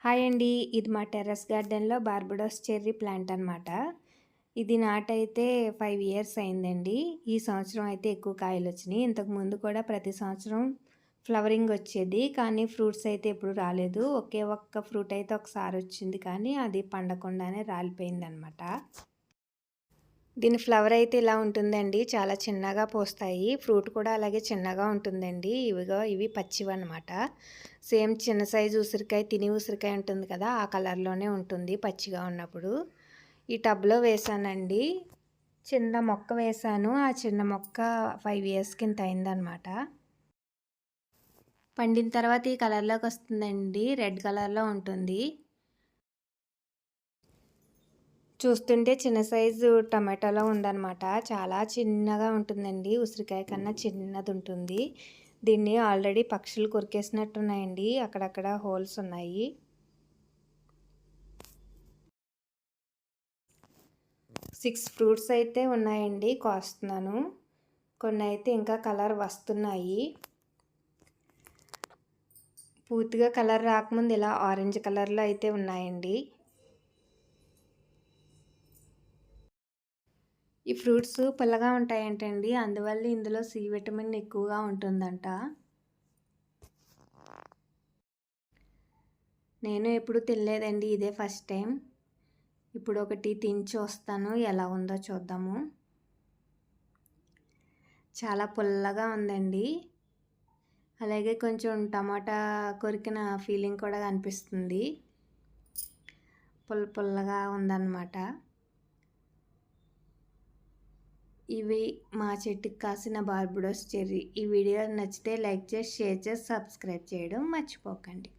Hi అండి. ఇది మా టెర్రస్ గార్డెన్‌లో బార్బడోస్ చెర్రీ ప్లాంట్ అనమాట. ఇది నాటైతే 5 ఇయర్స్ అయిందండి. ఈ సంవత్సరం అయితే ఎక్కువ కాయలొచ్చినాయి. ఇంతకుముందు కూడా ప్రతి సంవత్సరం ఫ్లవరింగ్ వచ్చేది. కానీ ఫ్రూట్స్ అయితే ఎప్పుడు రాలేదు. ఒకే ఒక్క ఫ్రూట్ అయితే ఒకసారి వచ్చింది, కానీ అది పండకుండానే రాలిపోయిందనమాట. దీని ఫ్లవర్ అయితే ఇలా ఉంటుందండి. చాలా చిన్నగా పూస్తాయి. ఫ్రూట్ కూడా అలాగే చిన్నగా ఉంటుందండి. ఇవి పచ్చివన్నమాట. సేమ్ చిన్న సైజు ఉసిరికాయ, తిని ఉసిరికాయ ఉంటుంది కదా, ఆ కలర్లోనే ఉంటుంది పచ్చిగా ఉన్నప్పుడు. ఈ టబ్లో వేసానండి. చిన్న మొక్క వేసాను. ఆ చిన్న మొక్క 5 ఇయర్స్ కింద అయిందనమాట. పండిన తర్వాత ఈ కలర్లోకి వస్తుందండి. రెడ్ కలర్లో ఉంటుంది. చూస్తుంటే చిన్న సైజు టమాటాలో ఉందన్నమాట. చాలా చిన్నగా ఉంటుందండి. ఉసిరికాయ కన్నా చిన్నది ఉంటుంది. దీన్ని ఆల్రెడీ పక్షులు కొరికేసినట్టున్నాయండి. అక్కడక్కడ హోల్స్ ఉన్నాయి. సిక్స్ ఫ్రూట్స్ అయితే ఉన్నాయండి. కోస్తున్నాను. కొన్ని అయితే ఇంకా కలర్ వస్తున్నాయి. పూర్తిగా కలర్ రాకముందు ఇలా ఆరెంజ్ కలర్లో అయితే ఉన్నాయండి. ఈ ఫ్రూట్స్ పుల్లగా ఉంటాయంటండి. అందువల్ల ఇందులో సి విటమిన్ ఎక్కువగా ఉంటుందంట. నేను ఎప్పుడు తినలేదండి. ఇదే ఫస్ట్ టైం. ఇప్పుడు ఒకటి తిని చూస్తాను, ఎలా ఉందో చూద్దాము. చాలా పుల్లగా ఉందండి. అలాగే కొంచెం టమాటా కొరికిన ఫీలింగ్ కూడా అనిపిస్తుంది. పుల్లగా ఉందన్నమాట. ఇవి మా చెట్టుకి కాసిన బార్బడోస్ చెర్రీ. ఈ వీడియో నచ్చితే లైక్ చేసి, షేర్ చేసి, సబ్స్క్రైబ్ చేయడం మర్చిపోకండి.